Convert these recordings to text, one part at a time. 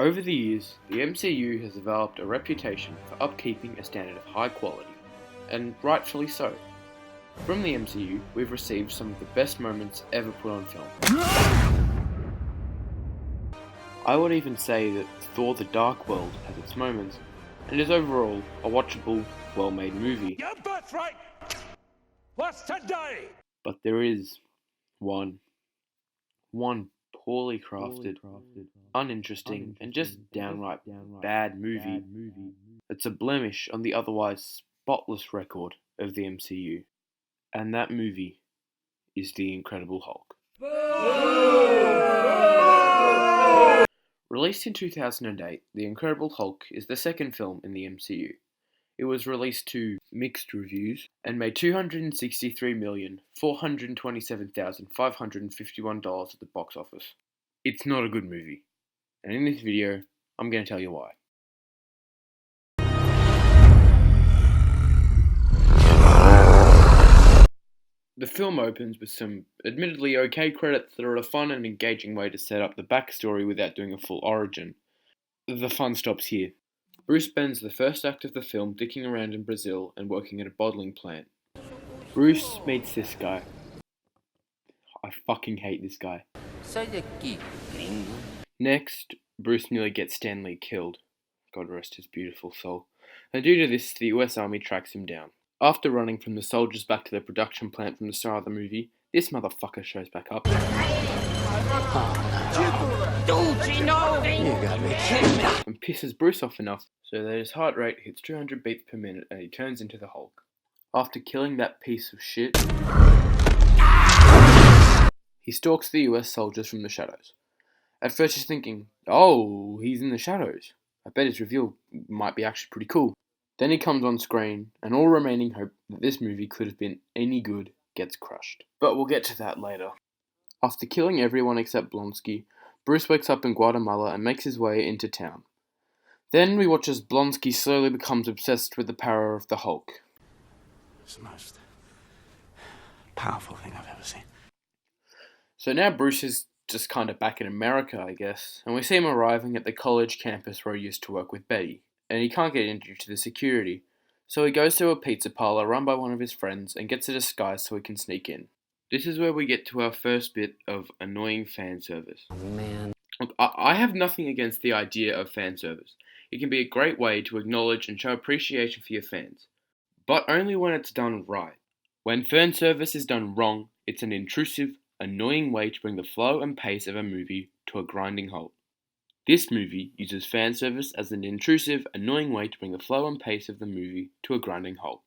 Over the years, the MCU has developed a reputation for upkeeping a standard of high quality, and rightfully so. From the MCU, we've received some of the best moments ever put on film. I would even say that Thor: The Dark World has its moments, and is overall a watchable, well-made movie. Your birthright was today! But there is one poorly crafted, uninteresting, and just downright bad movie. It's a blemish on the otherwise spotless record of the MCU. And that movie is The Incredible Hulk. Released in 2008, The Incredible Hulk is the second film in the MCU. It was released to mixed reviews and made $263,427,551 at the box office. It's not a good movie, and in this video, I'm going to tell you why. The film opens with some admittedly okay credits that are a fun and engaging way to set up the backstory without doing a full origin. The fun stops here. Bruce spends the first act of the film dicking around in Brazil and working at a bottling plant. Bruce meets this guy. I fucking hate this guy. Next, Bruce nearly gets Stan Lee killed. God rest his beautiful soul. And due to this, the US Army tracks him down. After running from the soldiers back to the production plant from the start of the movie, this motherfucker shows back up. You got me kidding me! And pisses Bruce off enough so that his heart rate hits 200 beats per minute and he turns into the Hulk. After killing that piece of shit, he stalks the US soldiers from the shadows. At first he's thinking, oh, he's in the shadows. I bet his reveal might be actually pretty cool. Then he comes on screen, and all remaining hope that this movie could have been any good gets crushed. But we'll get to that later. After killing everyone except Blonsky, Bruce wakes up in Guatemala and makes his way into town. Then we watch as Blonsky slowly becomes obsessed with the power of the Hulk. It's the most powerful thing I've ever seen. So now Bruce is just kind of back in America, I guess, and we see him arriving at the college campus where he used to work with Betty. And he can't get in due to the security. So he goes to a pizza parlor run by one of his friends and gets a disguise so he can sneak in. This is where we get to our first bit of annoying fan service. Man. Look, I have nothing against the idea of fan service. It can be a great way to acknowledge and show appreciation for your fans. But only when it's done right. When fan service is done wrong, it's an intrusive, annoying way to bring the flow and pace of a movie to a grinding halt. This movie uses fan service as an intrusive, annoying way to bring the flow and pace of the movie to a grinding halt.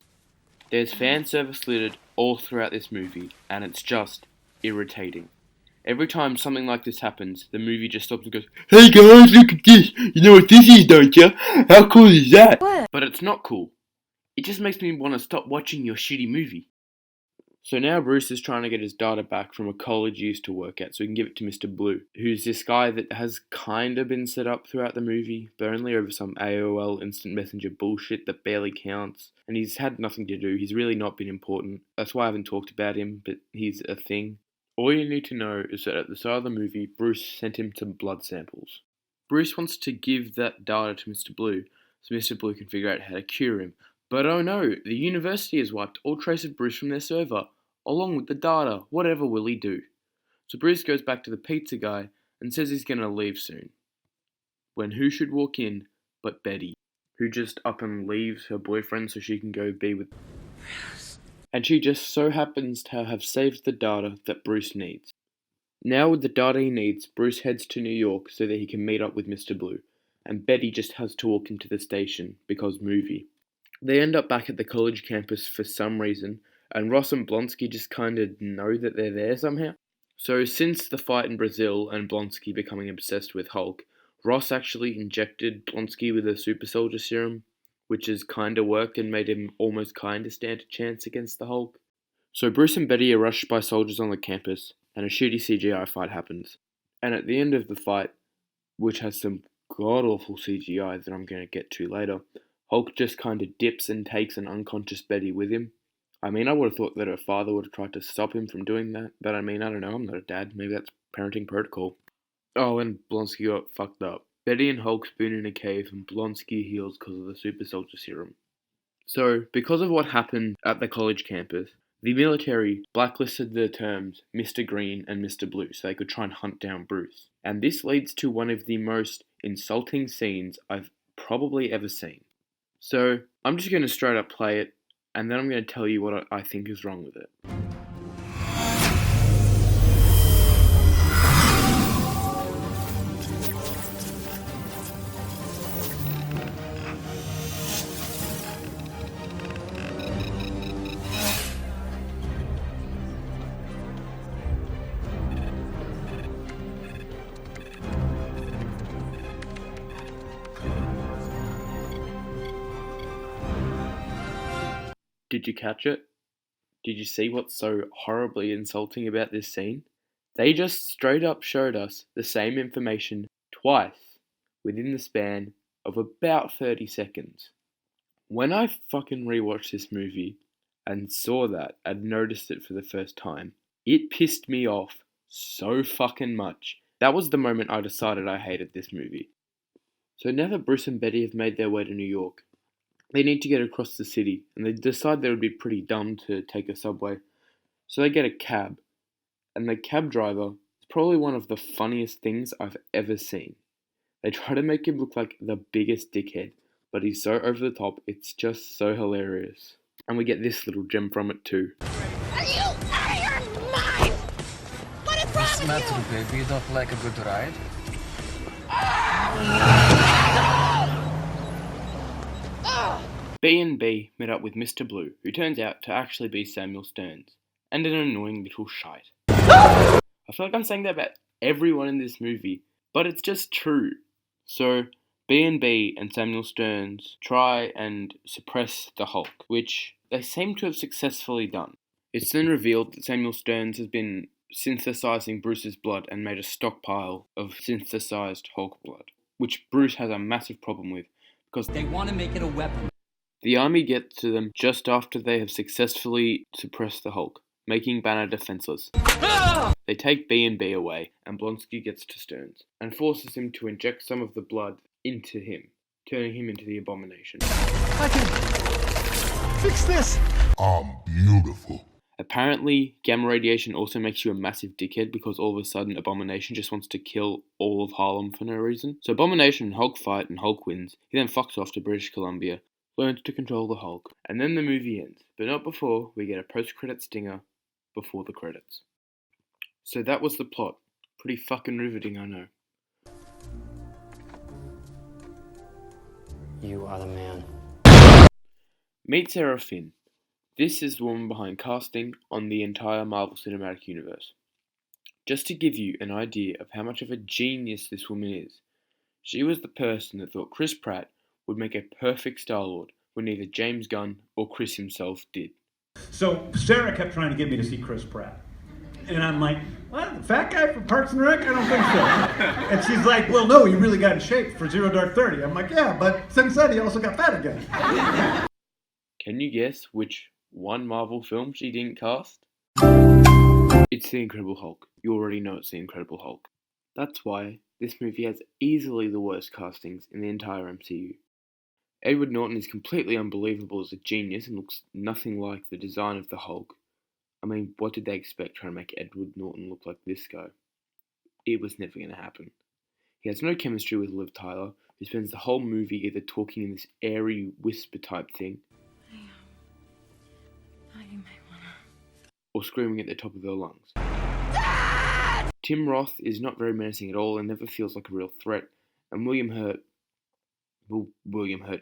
There's fan service littered all throughout this movie, and it's just irritating. Every time something like this happens, the movie just stops and goes, "Hey guys, look at this! You know what this is, don't you? How cool is that?" What? But it's not cool. It just makes me want to stop watching your shitty movie. So now Bruce is trying to get his data back from a college he used to work at so he can give it to Mr. Blue, who's this guy that has kind of been set up throughout the movie, but only over some AOL instant messenger bullshit that barely counts. And he's had nothing to do, he's really not been important. That's why I haven't talked about him, but he's a thing. All you need to know is that at the start of the movie, Bruce sent him some blood samples. Bruce wants to give that data to Mr. Blue, so Mr. Blue can figure out how to cure him. But oh no, the university has wiped all trace of Bruce from their server, along with the data. Whatever will he do? So Bruce goes back to the pizza guy and says he's going to leave soon. When who should walk in but Betty, who just up and leaves her boyfriend so she can go be with... And she just so happens to have saved the data that Bruce needs. Now with the data he needs, Bruce heads to New York so that he can meet up with Mr. Blue, and Betty just has to walk him to the station because movie. They end up back at the college campus for some reason, and Ross and Blonsky just kind of know that they're there somehow. So since the fight in Brazil and Blonsky becoming obsessed with Hulk, Ross actually injected Blonsky with a super soldier serum, which has kind of worked and made him almost kind of stand a chance against the Hulk. So Bruce and Betty are rushed by soldiers on the campus, and a shitty CGI fight happens. And at the end of the fight, which has some god-awful CGI that I'm going to get to later, Hulk just kind of dips and takes an unconscious Betty with him. I mean, I would have thought that her father would have tried to stop him from doing that, but I mean, I don't know, I'm not a dad, maybe that's parenting protocol. Oh, and Blonsky got fucked up. Betty and Hulk spoon in a cave and Blonsky heals because of the super soldier serum. So, because of what happened at the college campus, the military blacklisted the terms Mr. Green and Mr. Blue so they could try and hunt down Bruce. And this leads to one of the most insulting scenes I've probably ever seen. So, I'm just going to straight up play it, and then I'm going to tell you what I think is wrong with it. Did you catch it? Did you see what's so horribly insulting about this scene? They just straight up showed us the same information twice within the span of about 30 seconds. When I fucking rewatched this movie and saw that and noticed it for the first time, it pissed me off so fucking much. That was the moment I decided I hated this movie. So now that Bruce and Betty have made their way to New York, they need to get across the city, and they decide that it would be pretty dumb to take a subway. So they get a cab, and the cab driver is probably one of the funniest things I've ever seen. They try to make him look like the biggest dickhead, but he's so over the top, it's just so hilarious. And we get this little gem from it too. Are you out of your mind? What is wrong What's the with you? matter, baby? You don't like a good ride? B&B met up with Mr. Blue, who turns out to actually be Samuel Stearns, and an annoying little shite. I feel like I'm saying that about everyone in this movie, but it's just true. So, B&B and Samuel Stearns try and suppress the Hulk, which they seem to have successfully done. It's then revealed that Samuel Stearns has been synthesizing Bruce's blood and made a stockpile of synthesized Hulk blood, which Bruce has a massive problem with, because They want to make it a weapon. the army gets to them just after they have successfully suppressed the Hulk, making Banner defenseless. They take B&B away, and Blonsky gets to Stearns, and forces him to inject some of the blood into him, turning him into the Abomination. I can fix this. I'm beautiful. Apparently, gamma radiation also makes you a massive dickhead because all of a sudden Abomination just wants to kill all of Harlem for no reason. So Abomination and Hulk fight and Hulk wins. He then fucks off to British Columbia, learns to control the Hulk, and then the movie ends. But not before we get a post-credit stinger before the credits. So that was the plot. Pretty fucking riveting, I know. You are the man. Meet Sarah Finn. This is the woman behind casting on the entire Marvel Cinematic Universe. Just to give you an idea of how much of a genius this woman is, she was the person that thought Chris Pratt would make a perfect Star-Lord when neither James Gunn or Chris himself did. So Sarah kept trying to get me to see Chris Pratt. And I'm like, what, the fat guy from Parks and Rec? I don't think so. And she's like, well, no, he really got in shape for Zero Dark 30. I'm like, yeah, but since then he also got fat again. Can you guess which one Marvel film she didn't cast? It's The Incredible Hulk. You already know it's The Incredible Hulk. That's why this movie has easily the worst castings in the entire MCU. Edward Norton is completely unbelievable as a genius and looks nothing like the design of the Hulk. I mean, what did they expect trying to make Edward Norton look like this guy? It was never going to happen. He has no chemistry with Liv Tyler, who spends the whole movie either talking in this airy whisper type thing, You may wanna. or screaming at the top of her lungs. Tim Roth is not very menacing at all and never feels like a real threat, and William Hurt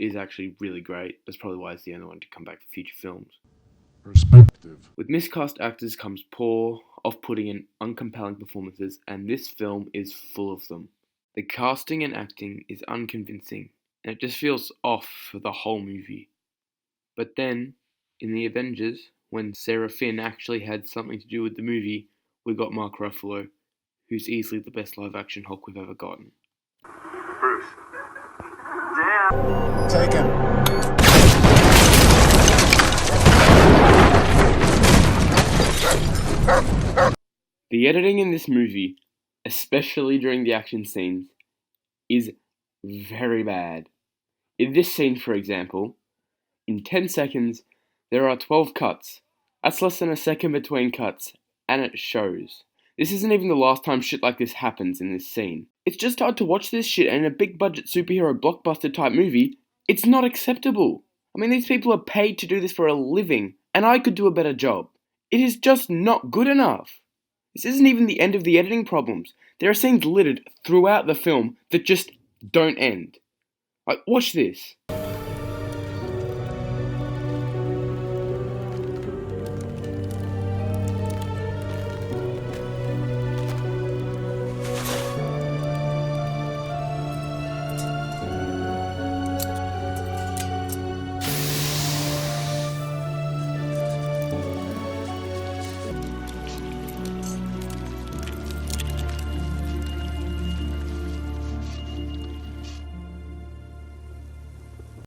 is actually really great. That's probably why he's the only one to come back for future films. Perspective. With miscast actors comes poor, off-putting and uncompelling performances, and this film is full of them. The casting and acting is unconvincing, and it just feels off for the whole movie. But then, in the Avengers, when Sarah Finn actually had something to do with the movie, we got Mark Ruffalo, who's easily the best live-action Hulk we've ever gotten. Bruce. Take him. The editing in this movie, especially during the action scenes, is very bad. In this scene, for example, in 10 seconds, there are 12 cuts. That's less than a second between cuts, and it shows. This isn't even the last time shit like this happens in this scene. It's just hard to watch this shit, and in a big budget superhero blockbuster type movie, it's not acceptable. I mean, these people are paid to do this for a living, and I could do a better job. It is just not good enough. This isn't even the end of the editing problems. There are scenes littered throughout the film that just don't end. Like, watch this.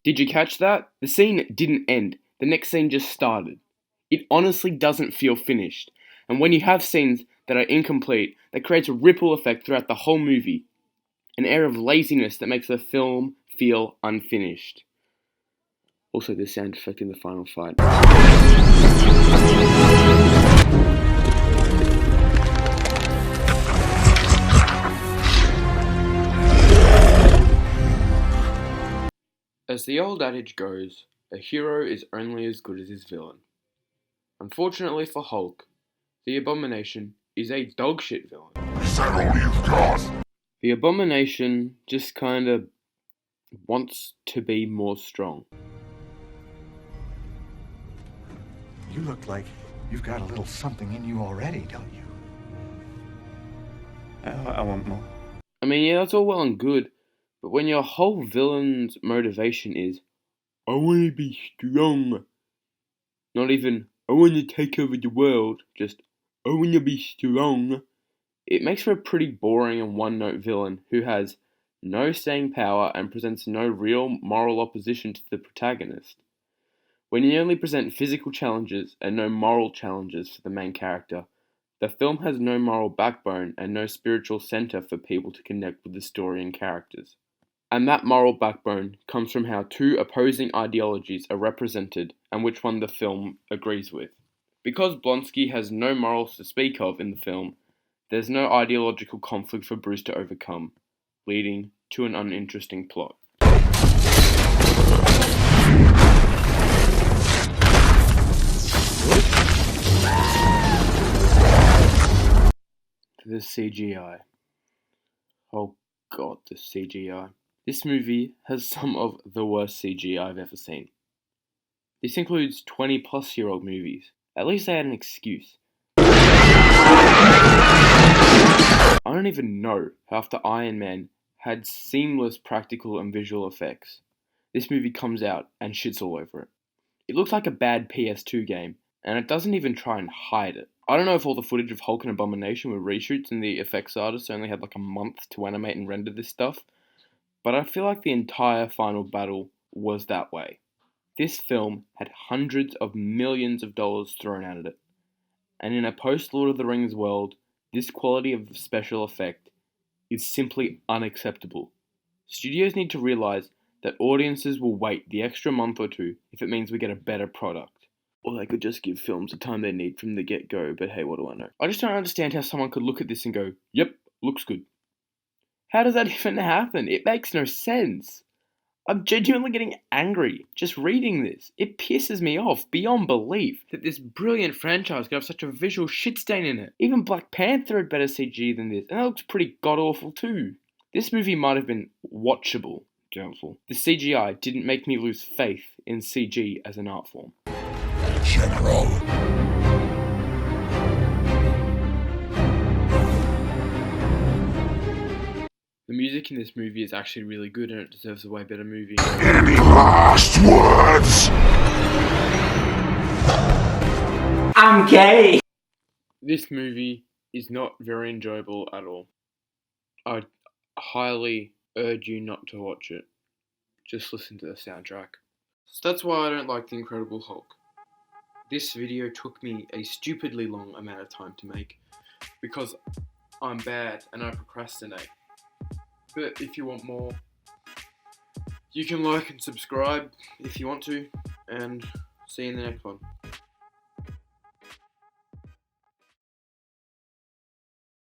Did you catch that? The scene didn't end. The next scene just started. It honestly doesn't feel finished. And when you have scenes that are incomplete, that creates a ripple effect throughout the whole movie. An air of laziness that makes the film feel unfinished. Also, the sound effect in the final fight. As the old adage goes, a hero is only as good as his villain. Unfortunately for Hulk, the Abomination is a dogshit villain. Is that all you've got? The Abomination just kinda wants to be more strong. You look like you've got a little something in you already, don't you? I want more. I mean, yeah, that's all well and good, but when your whole villain's motivation is, I wanna be strong, not even, I wanna take over the world, just, I wanna be strong, it makes for a pretty boring and one-note villain who has no staying power and presents no real moral opposition to the protagonist. When you only present physical challenges and no moral challenges for the main character, the film has no moral backbone and no spiritual center for people to connect with the story and characters. And that moral backbone comes from how two opposing ideologies are represented and which one the film agrees with. Because Blonsky has no morals to speak of in the film, there's no ideological conflict for Bruce to overcome, leading to an uninteresting plot. The CGI. Oh god, the CGI. This movie has some of the worst CGI I've ever seen. This includes 20-plus-year-old movies. At least they had an excuse. I don't even know how after Iron Man had seamless practical and visual effects, this movie comes out and shits all over it. It looks like a bad PS2 game, and it doesn't even try and hide it. I don't know if all the footage of Hulk and Abomination were reshoots and the effects artists only had like a month to animate and render this stuff, but I feel like the entire final battle was that way. This film had hundreds of millions of dollars thrown at it, and in a post-Lord of the Rings world, this quality of special effect is simply unacceptable. Studios need to realize that audiences will wait the extra month or two if it means we get a better product. Or they could just give films the time they need from the get-go, but hey, what do I know? I just don't understand how someone could look at this and go, yep, looks good. How does that even happen? It makes no sense. I'm genuinely getting angry just reading this. It pisses me off beyond belief that this brilliant franchise could have such a visual shit stain in it. Even Black Panther had better CG than this, and that looks pretty god-awful too. This movie might have been watchable, doubtful. The CGI didn't make me lose faith in CG as an art form. General. The music in this movie is actually really good and it deserves a way better movie. Any last words? I'm gay! This movie is not very enjoyable at all. I highly urge you not to watch it. Just listen to the soundtrack. So that's why I don't like The Incredible Hulk. This video took me a stupidly long amount of time to make because I'm bad and I procrastinate. But if you want more, You can like and subscribe if you want to, and see you in the next one.